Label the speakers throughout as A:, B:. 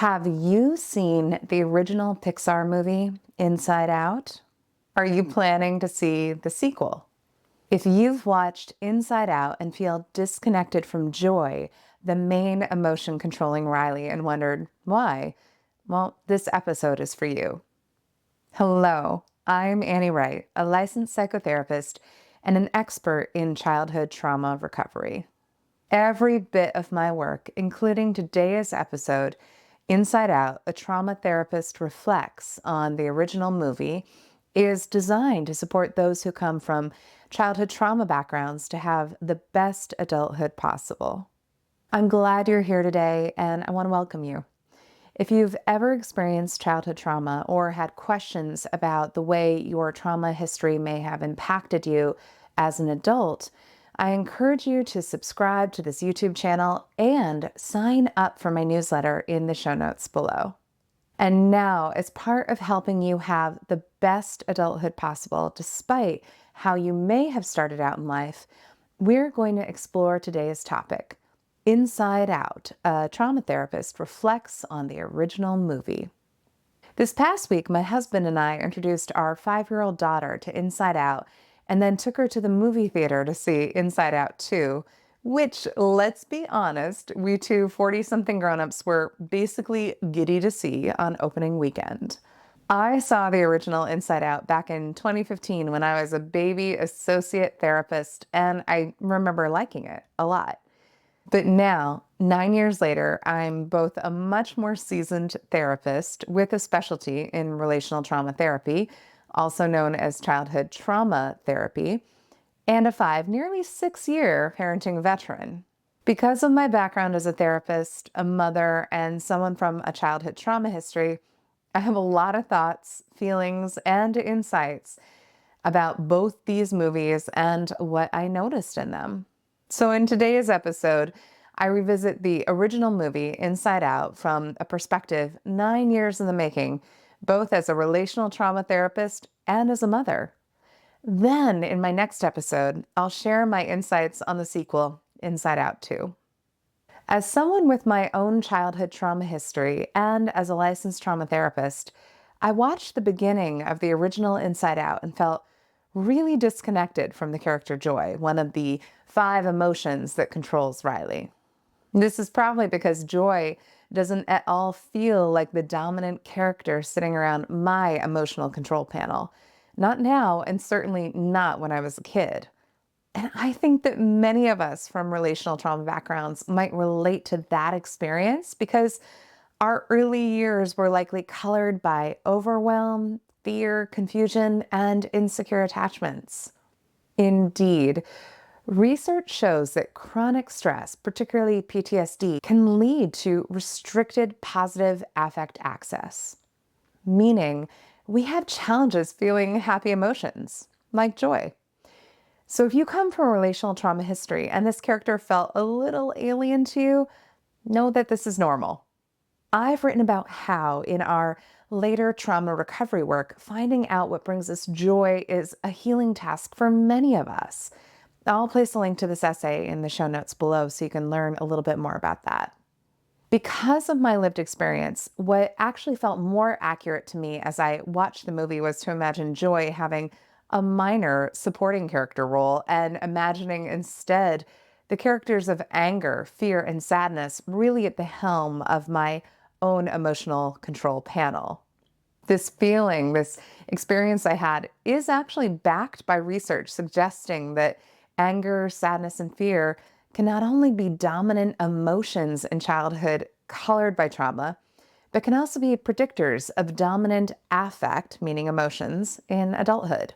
A: Have you seen the original Pixar movie, Inside Out? Are you planning to see the sequel? If you've watched Inside Out and feel disconnected from joy, the main emotion controlling Riley, and wondered why, well, this episode is for you. Hello, I'm Annie Wright, a licensed psychotherapist and an expert in childhood trauma recovery. Every bit of my work, including today's episode, Inside Out, a trauma therapist reflects on the original movie, is designed to support those who come from childhood trauma backgrounds to have the best adulthood possible. I'm glad you're here today, and I want to welcome you. If you've ever experienced childhood trauma or had questions about the way your trauma history may have impacted you as an adult, I encourage you to subscribe to this YouTube channel and sign up for my newsletter in the show notes below. And now, as part of helping you have the best adulthood possible, despite how you may have started out in life, we're going to explore today's topic. Inside Out, a trauma therapist reflects on the original movie. This past week, my husband and I introduced our 5-year-old daughter to Inside Out and then took her to the movie theater to see Inside Out 2, which, let's be honest, we two 40-something grown-ups were basically giddy to see on opening weekend. I saw the original Inside Out back in 2015 when I was a baby associate therapist, and I remember liking it a lot. But now, 9 years later, I'm both a much more seasoned therapist with a specialty in relational trauma therapy, also known as childhood trauma therapy, and a nearly 6-year parenting veteran. Because of my background as a therapist, a mother, and someone from a childhood trauma history, I have a lot of thoughts, feelings, and insights about both these movies and what I noticed in them. So in today's episode, I revisit the original movie Inside Out from a perspective 9 years in the making, both as a relational trauma therapist and as a mother. Then in my next episode, I'll share my insights on the sequel, Inside Out 2. As someone with my own childhood trauma history and as a licensed trauma therapist, I watched the beginning of the original Inside Out and felt really disconnected from the character Joy, one of the 5 emotions that controls Riley. This is probably because Joy doesn't at all feel like the dominant character sitting around my emotional control panel. Not now, and certainly not when I was a kid. And I think that many of us from relational trauma backgrounds might relate to that experience because our early years were likely colored by overwhelm, fear, confusion, and insecure attachments. Indeed, research shows that chronic stress, particularly PTSD, can lead to restricted positive affect access, meaning we have challenges feeling happy emotions, like joy. So if you come from a relational trauma history and this character felt a little alien to you, know that this is normal. I've written about how, in our later trauma recovery work, finding out what brings us joy is a healing task for many of us. I'll place a link to this essay in the show notes below so you can learn a little bit more about that. Because of my lived experience, what actually felt more accurate to me as I watched the movie was to imagine Joy having a minor supporting character role and imagining instead the characters of anger, fear, and sadness really at the helm of my own emotional control panel. This feeling, this experience I had is actually backed by research suggesting that anger, sadness, and fear can not only be dominant emotions in childhood colored by trauma, but can also be predictors of dominant affect, meaning emotions, in adulthood.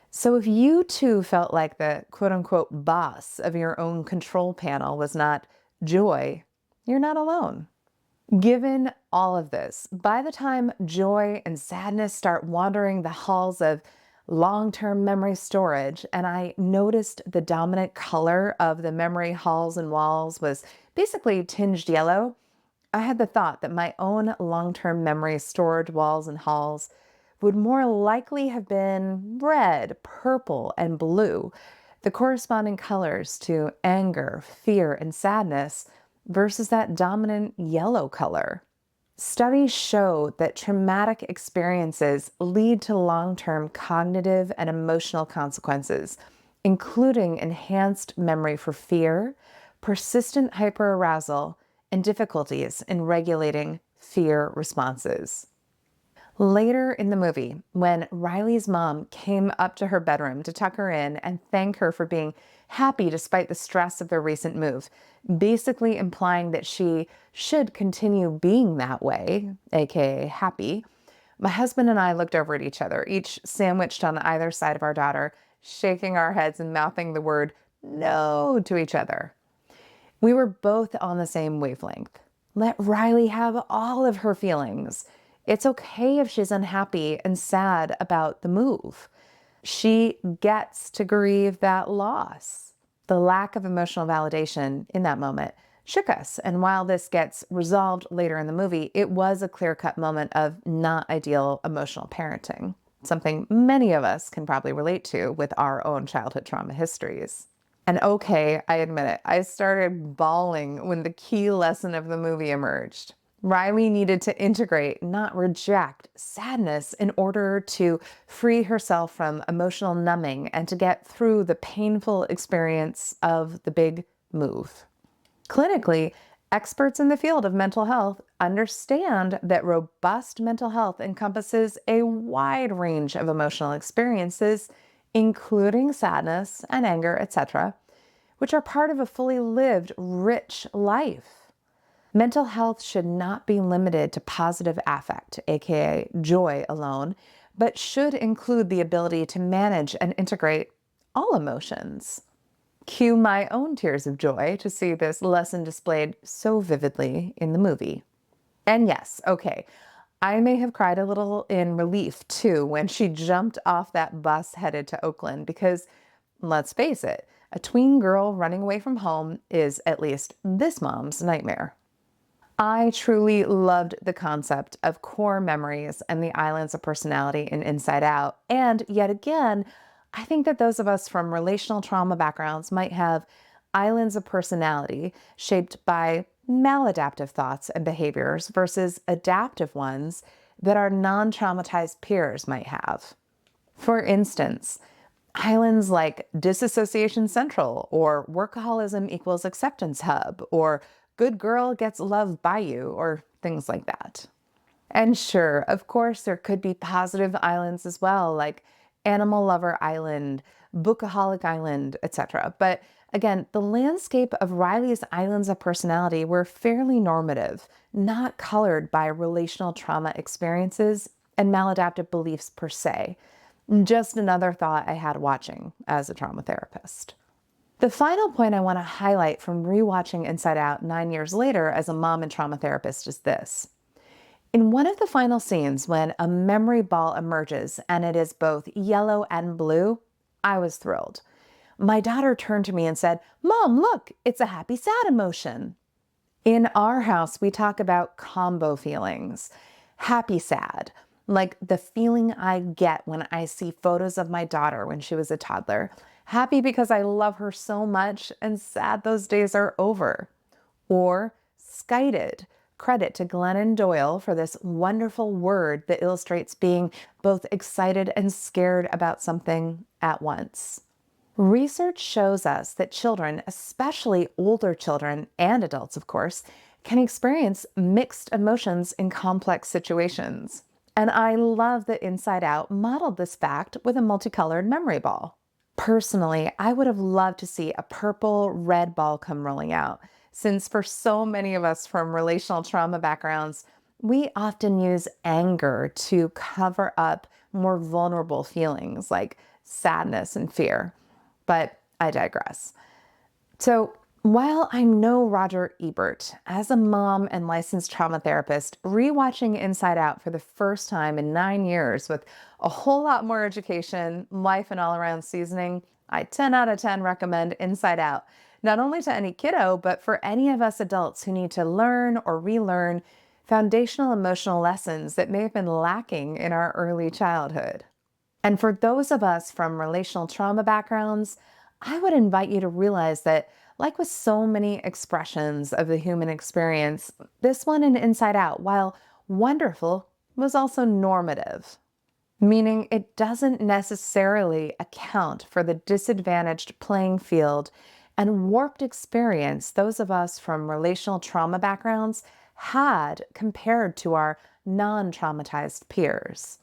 A: So if you too felt like the quote-unquote boss of your own control panel was not joy, you're not alone. Given all of this, by the time joy and sadness start wandering the halls of long-term memory storage, and I noticed the dominant color of the memory halls and walls was basically tinged yellow, I had the thought that my own long-term memory storage walls and halls would more likely have been red, purple, and blue, the corresponding colors to anger, fear, and sadness, versus that dominant yellow color. Studies show that traumatic experiences lead to long-term cognitive and emotional consequences, including enhanced memory for fear, persistent hyperarousal, and difficulties in regulating fear responses. Later in the movie, when Riley's mom came up to her bedroom to tuck her in and thank her for being happy despite the stress of their recent move, basically implying that she should continue being that way, aka happy, my husband and I looked over at each other, each sandwiched on either side of our daughter, shaking our heads and mouthing the word no to each other. We were both on the same wavelength. Let Riley have all of her feelings. It's okay if she's unhappy and sad about the move. She gets to grieve that loss. The lack of emotional validation in that moment shook us. And while this gets resolved later in the movie, it was a clear-cut moment of not ideal emotional parenting, something many of us can probably relate to with our own childhood trauma histories. And okay, I admit it, I started bawling when the key lesson of the movie emerged. Riley needed to integrate, not reject, sadness in order to free herself from emotional numbing and to get through the painful experience of the big move. Clinically, experts in the field of mental health understand that robust mental health encompasses a wide range of emotional experiences, including sadness and anger, etc., which are part of a fully lived, rich life. Mental health should not be limited to positive affect, aka joy alone, but should include the ability to manage and integrate all emotions. Cue my own tears of joy to see this lesson displayed so vividly in the movie. And yes, okay, I may have cried a little in relief too when she jumped off that bus headed to Oakland because, let's face it, a tween girl running away from home is at least this mom's nightmare. I truly loved the concept of core memories and the islands of personality in Inside Out. And yet again, I think that those of us from relational trauma backgrounds might have islands of personality shaped by maladaptive thoughts and behaviors versus adaptive ones that our non-traumatized peers might have. For instance, islands like disassociation central or workaholism equals acceptance hub or good girl gets love by you or things like that. And sure, of course, there could be positive islands as well, like animal lover island, bookaholic island, etc. But again, the landscape of Riley's islands of personality were fairly normative, not colored by relational trauma experiences and maladaptive beliefs per se. Just another thought I had watching as a trauma therapist. The final point I want to highlight from rewatching Inside Out 9 years later as a mom and trauma therapist is this. In one of the final scenes, when a memory ball emerges and it is both yellow and blue, I was thrilled. My daughter turned to me and said, "Mom, look, it's a happy sad emotion." In our house, we talk about combo feelings. Happy sad, like the feeling I get when I see photos of my daughter when she was a toddler. Happy because I love her so much, and sad those days are over. Or skited. Credit to Glennon Doyle for this wonderful word that illustrates being both excited and scared about something at once. Research shows us that children, especially older children and adults, of course, can experience mixed emotions in complex situations. And I love that Inside Out modeled this fact with a multicolored memory ball. Personally, I would have loved to see a purple red ball come rolling out, since for so many of us from relational trauma backgrounds, we often use anger to cover up more vulnerable feelings like sadness and fear. But I digress. So while I'm no Roger Ebert, as a mom and licensed trauma therapist, rewatching Inside Out for the first time in 9 years with a whole lot more education, life, and all-around seasoning, I 10 out of 10 recommend Inside Out, not only to any kiddo, but for any of us adults who need to learn or relearn foundational emotional lessons that may have been lacking in our early childhood. And for those of us from relational trauma backgrounds, I would invite you to realize that, like with so many expressions of the human experience, this one in Inside Out, while wonderful was also normative, meaning it doesn't necessarily account for the disadvantaged playing field and warped experience those of us from relational trauma backgrounds had compared to our non-traumatized peers.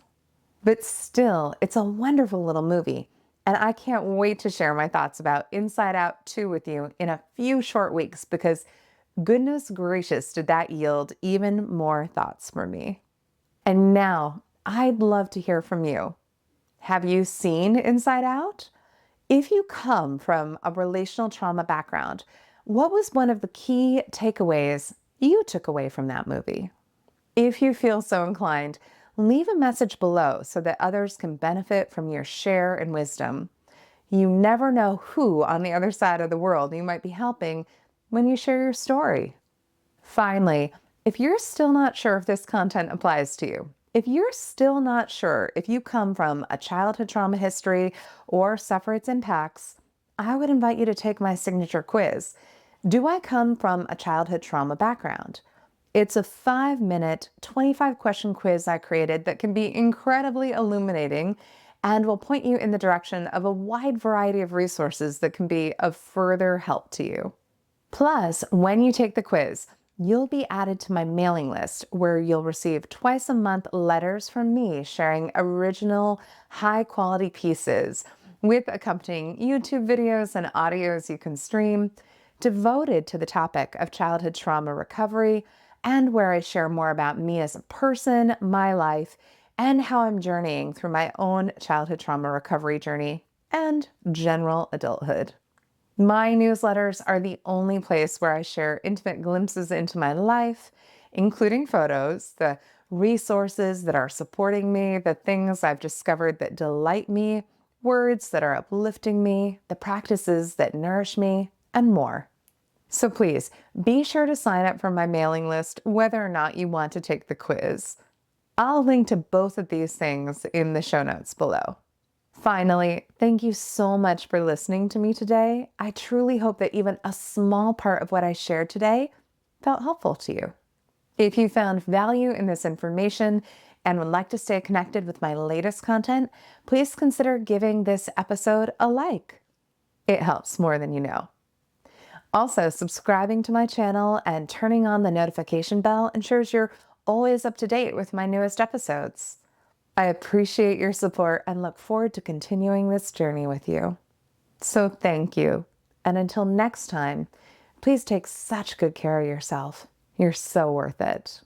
A: But still, it's a wonderful little movie, and I can't wait to share my thoughts about Inside Out 2 with you in a few short weeks because goodness gracious, did that yield even more thoughts for me. And now, I'd love to hear from you. Have you seen Inside Out? If you come from a relational trauma background, what was one of the key takeaways you took away from that movie? If you feel so inclined, leave a message below so that others can benefit from your share and wisdom. You never know who on the other side of the world you might be helping when you share your story. Finally, if you're still not sure if this content applies to you, if you're still not sure if you come from a childhood trauma history or suffer its impacts, I would invite you to take my signature quiz. Do I come from a childhood trauma background? It's a 5-minute, 25-question quiz I created that can be incredibly illuminating and will point you in the direction of a wide variety of resources that can be of further help to you. Plus, when you take the quiz, you'll be added to my mailing list where you'll receive twice a month letters from me sharing original, high-quality pieces with accompanying YouTube videos and audios you can stream, devoted to the topic of childhood trauma recovery, and where I share more about me as a person, my life, and how I'm journeying through my own childhood trauma recovery journey and general adulthood. My newsletters are the only place where I share intimate glimpses into my life, including photos, the resources that are supporting me, the things I've discovered that delight me, words that are uplifting me, the practices that nourish me, and more. So please be sure to sign up for my mailing list whether or not you want to take the quiz. I'll link to both of these things in the show notes below. Finally, thank you so much for listening to me today. I truly hope that even a small part of what I shared today felt helpful to you. If you found value in this information and would like to stay connected with my latest content, please consider giving this episode a like. It helps more than you know. Also, subscribing to my channel and turning on the notification bell ensures you're always up to date with my newest episodes. I appreciate your support and look forward to continuing this journey with you. So thank you. And until next time, please take such good care of yourself. You're so worth it.